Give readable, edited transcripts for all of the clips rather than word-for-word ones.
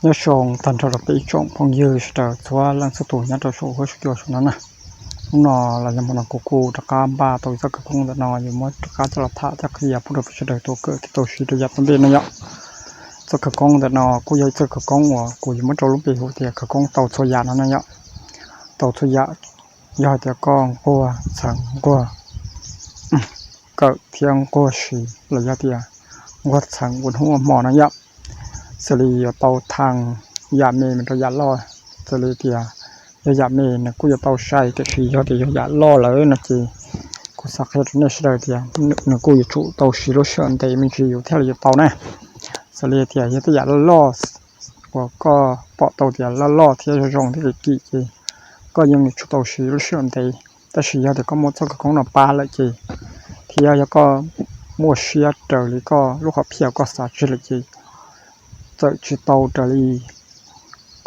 nhớ sòng thành thọ bị trộm phong dư sợ xóa lăng số tuổi nhớ trò số hơi kiểu số nó nó là nhầm một cụ đặc cam ba tôi rất không được nói nhưng mà các cho là thà chắc khi à phụ được sẽ đời tôi cái tôi suy tôi dập tâm bên này nhở rất không được nó cô dây rất không của cô mới trâu lúc bị hụt thì không tàu xoay già nó nhở tàu xoay già giờ thì con côสั่งcô cỡ thiêng cô xì là giờ thì quậtสั่งquậtหัวหมอนะnhở xử lý tàu thangยาเมมันจะยาล่อxử lý thìยาเมเนี่ยกูจะเตาใช้แต่สีเขาที่ยาล่อเลยนะจีกูสักเหตุเนี่ยสิเลยที่เนี่ยกูจะชูเตาสีรถเชิญแต่มันจะอยู่แถวอยู่เตาเนี่ยxử lýที่ยาที่ยาล่อก็ปอเตาที่ยาล่อที่จะรองที่จะกี่จีก็ยังชูเตาสีรถเชิญแต่สีเขาที่ก็หมดสักของหน้าปลาเลยจีที่ยาก็มั่วเชียเจอหรือก็ลูกเขาเพียวก็สาจิเลยจีจะชิโตเจอรี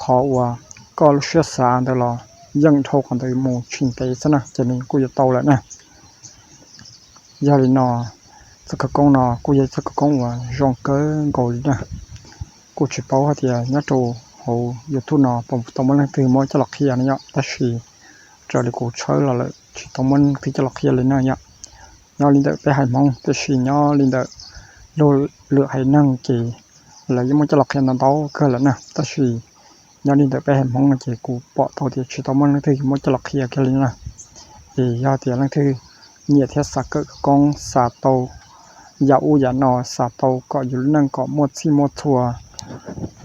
ขอว่าก็เชื่อสารตลอดยังโทรกันตัวมูชิงเตยซะนะจะนี่กูจะโตแล้วนะยาลินอสักกงนอกูจะสักกงว่าจงเกอโกลนะกูชิเป้าฮะเดียนัดโตโหยูทูนอผมตรงมันคือมอจะหลอกเฮียนี่ยแต่ชีเจอเลยกูเชื่อเลยชีตรงมันคือจะหลอกเฮียเลยนะเนี่ยยอลินเดไปหายมองแต่ชียอลินเดโดเลือให้นั่งกี่แล้วยังมันจะหลอกเฮียนั่นโตเกินแล้วนะแต่ชียานี่เดี๋ยวไปเห็นมองนะเจ้ากูปะตัวเดียวชิตอมันนั่นคือมันจะหลอกเฮียกันเลยนะยาเดียวนั่นคือเนี่ยเทียสักก็กองสาโตยาอูยานอสาโตก็อยู่นั่งก็หมดซีหมดทัว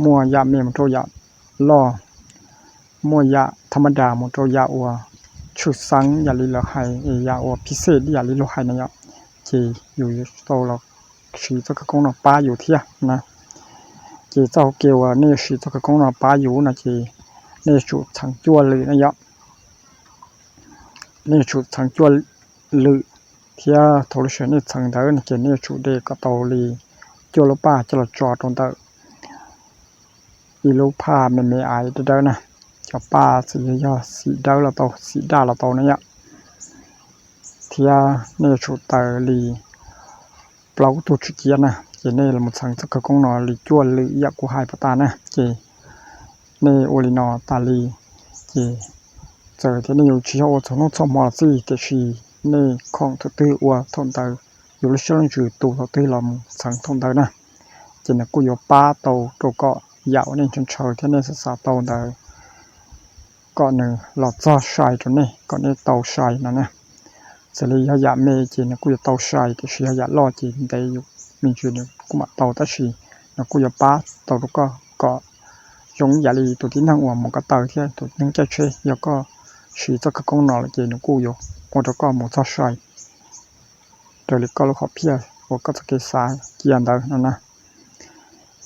มัวยาเมียมโตยาล่อมัวยาธรรมดาหมดโตยาอัวชุดสังยาลิโลไฮยาอัวพิเศษยาลิโลไฮนะยาเจอยู่โตเราชีสักก็กองเราป้าอยู่เทียนะจีเจ้าเกี่ยวเนี่ยสิตัวของเราป้าอยู่นะจีเนี่ยชุดทั้งจั่วเลยนะยะเนี่ยชุดทั้งจั่วเลยเที่ยโทรศัพท์เนี่ยทั้งเดินจีเนี่ยชุดเด็กก็โตเลยจั่วลูกป้าจะหลอดจอดตรงเตออีลูกผ้ามันไม่อายเดินนะจะป้าสียอสีเดินเราโตสีดาเราโตนะยะเที่ยเนี่ยชุดเตอเลยเปล่าตัวชุดเกียร์นะเจเน่เราหมดสั่งสักกงนอลีจวนหรืออยากกูหายปตานะเจเนโอลินอตาลีเจเจอที่นี่อยู่ชิโอสนุกสมอซีเตชีเนของทุตือวัวทนเตออยู่ในช่วงจืดตูทุตือลำสั่งทนเตอนะเจนกูอยู่ป้าโตโตก็ยาวเนี่ยจนเชยที่นี่สาโตเตอก็หนึ่งหลอดซ่อชายจนนี่ก็เนี่ยโตชายนั่นนะเสรียาเมเจนกูอยู่โตชายแต่ชียาล่อจีนแต่อยู่มีชื่อเนี่ยกูมาโตแต่ชีแล้วกูอยู่ป้าโตก็ยงยาลีตัวที่นั่งว่ามันก็เตอที่ตัวนั่งจะเชยแล้วก็ชีจะก็กงนอเลยเจนกูอยู่กูจะก็หมดซ่อชายเดี๋ยวก็ลูกขอเพี้ยว่าก็จะเกษาเกียนเดินนั่นนะ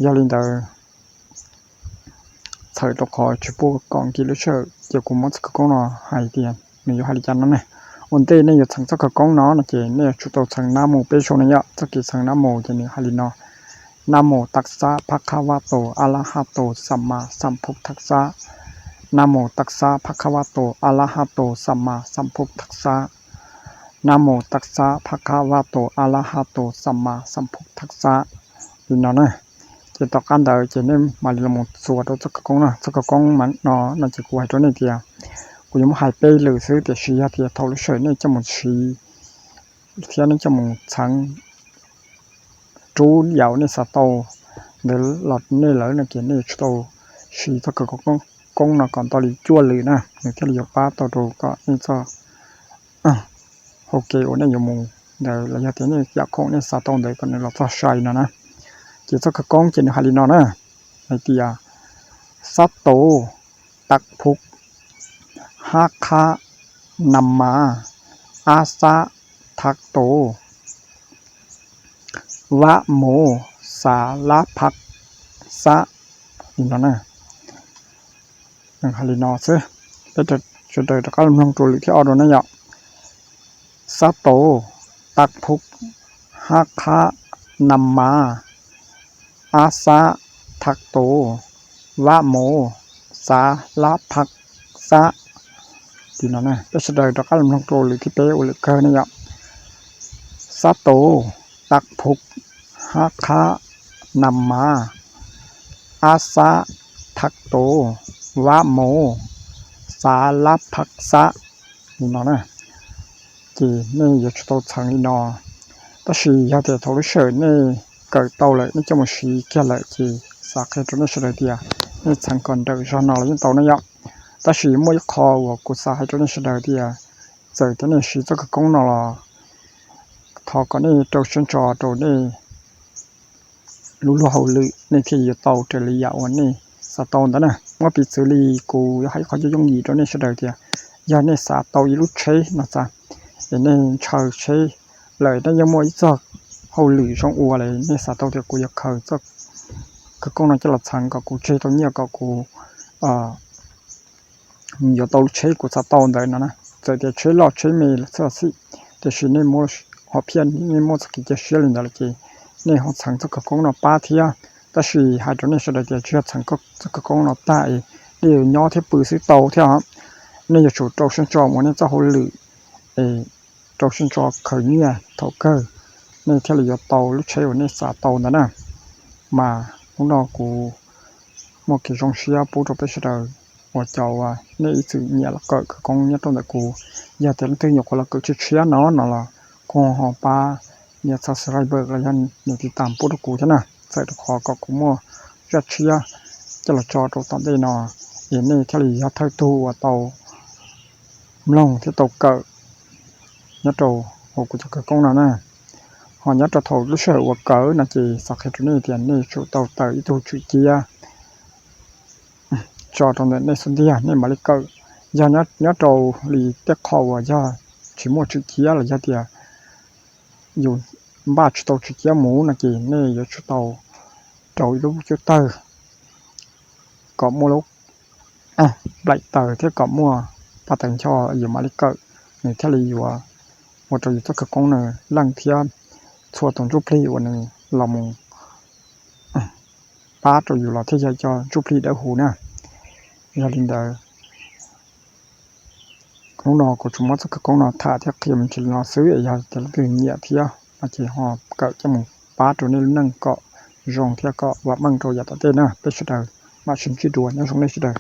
ยาลินเดินใส่ตัวคอชิปูกองกิโลเชอร์เจ้ากูมันจะก็กงนอหายเตียนมีอยู่หายจันนั่นไงวันเต้เนี่ยอยู่ทางจะก็กงนอนะเจเนี่ยชุดตัวทางน้ำมูเปโชนี่ยจะกิทางน้ำมูเจนี่ฮาลินอนะโมตัสสะภะคะวะโตอะระหะโตสัมมาสัมพุทธัสสะนะโมตัสสะภะคะวะโตอะระหะโตสัมมาสัมพุทธัสสะนะโมตัสสะภะคะวะโตอะระหะโตสัมมาสัมพุทธัสสะนี่เนาะนะจะต่อกันเดี๋ยวจะเนี่ยมาเรียนหมดส่วนตัวสักกงนะสักกงมันเนาะน่าจะกูให้ตัวนี้เดียวกูยังไม่หายไปเลยซื้อแต่ชีเทียเท่าไรเฉยเนี่ยจะหมดชีเทียนี่จะหมดชั้งจูยาวนี่สตอเดี๋ยวหลอดนี่เลยนะเกี่ยนี่สตอชีถ้าเกิดกงนะก่อนตอนนี้จวนเลยนะเนี่ยแค่เรียกป้าต่อตัวก็นี่จะโอเคโอ้เนี่ยอยู่มุงเดี๋ยวระยะที่นี่อยากคงนี่สตอเดี๋ยวกันเราจะใช้นะเกี่ยวกับกงเกี่ยนฮารินอนะไอเดียสัตโตตักพุกฮักคะนัมมาอาสะทักโตวะโมสาลพักสะนี่นะอย่างฮารินอซึแล้วจะเดินตะการลงตัวหรือที่ออโดนั่นอย่างสัตโตตักพุกฮักคะนัมมาอาสะทักโตวะโมสาลพักสะที่นั่นนะแล้วจะเดินตะการลงตัวหรือที่เปอุลเกอร์นี่อย่างสัตโตตักพุกฮักคะนัมมาอาสะ thạc tổ vá mô xá lá phạc xá nó nè chỉ nên giờ cho thằng đi nó ta chỉ giờ thì thấu sợ nên cởi tàu lại nên cho một xí kia lại chỉ sạc cái chỗ này sẽ được tiền nên thằng còn đợi cho nó là những tàu nó nhóc ta chỉ mỗi kho của cụ sạc cái chỗ này sẽ được tiền giờ thế này chỉ cho cái công nó là thọ có này trâu chân trò trâu này lú lú hậu lự này thì tàu trở lại dạo này sao tàu đó nèว่าปิดxử lýกูให้เขาจะยุ่งยี่ตรงนี้เฉยๆเดียยาเนี่ยสาเตาอีลุใช้นะจ๊ะเนี่ยเชยใช้เลยได้ยังมวยจักเขาหรือช่องอัวเลยเนี่ยสาเตาเดียวกูอยากเคยจักก็กงนั่นจะหลับชังกับกูใช้ตรงเนี้ยกับกูอย่าเตาใช้กูสาเตาเดินนะจะเดี๋ยวใช้หลอดใช้เมล์เสื้อสิแต่ชิ้นนี้มั่วหัวเพี้ยนนี่มั่วสกิจะเชื่อเลยนะเลยจีเนี่ยเขาชังจักกับกงนั่นป้าเทียแต่สิหายตรงนี้เฉยๆเชื่อชังก็จักกับกงนั่นตายนี่ย่อที่ปืนซื้อเตาเท่านี่จะชูโจชันจอมันนี่จะหัวหรือโจชันจอเคยเนี่ยเท่าเกอนี่ที่เราจะเตาลูกใช้วันนี้สาเตานั่นน่ะมาพวกเรากูหมดกี่ช่องเชียปูจะไปเฉยหัวเจ้าว่านี่สื่อเนี่ยละเกิดกับกองเนี่ยตรงไหนกูอยากแต่ละตัวอยู่คนละเกิดเชียน้อนั่นละกองหอปลาเนี่ยซัสไรเบิร์กอะไรยันเนี่ยติดตามปูตะกูใช่ไหมใส่ตะขอกับกูมั่วจะเชียจะละจอตรงตัดได้นอเห็นนี่ที่เราจะตัวเตาlông thì tàu cỡ nhất trâu hồ của cái con nào nè họ nhất trâu thầu lúc sợ của cỡ là chỉ sạc hết này thì này chỗ tàu tới chỗ chữ chia cho trong này xuân dia này mà lấy cỡ giờ nhất trâu lì tết kho và giờ chỉ mua chữ chia là giờ tiền dùng ba chỗ tàu chữ chia mũ là chỉ này giờ chỗ tàu trâu lúc chỗ tơ có mua lúc lại tờ thế có mua ta thành choอยู่มาลิกในทะเลอยู่หมดอยู่ตัวกระกงเนี่ยลังเทียนชัวตรงจุพลีวันนึงลำมงป้าตัวอยู่หล่อที่จะจอจุพลีได้หูเนี่ยยาลินเดอร์ของนอก็ชุมวัดกระกงนอท่าที่เขียมชิลนอซื้อยาจะรับเงียเทียมาจีหอบเกิดจมูกป้าตัวนี้นั่งเกาะรองเทียเกาะวัดมังโตยาตะเต้นะเป็นสุดเดอร์มาชิมชิดวนเนี่ยสงเลยสุดเดอร์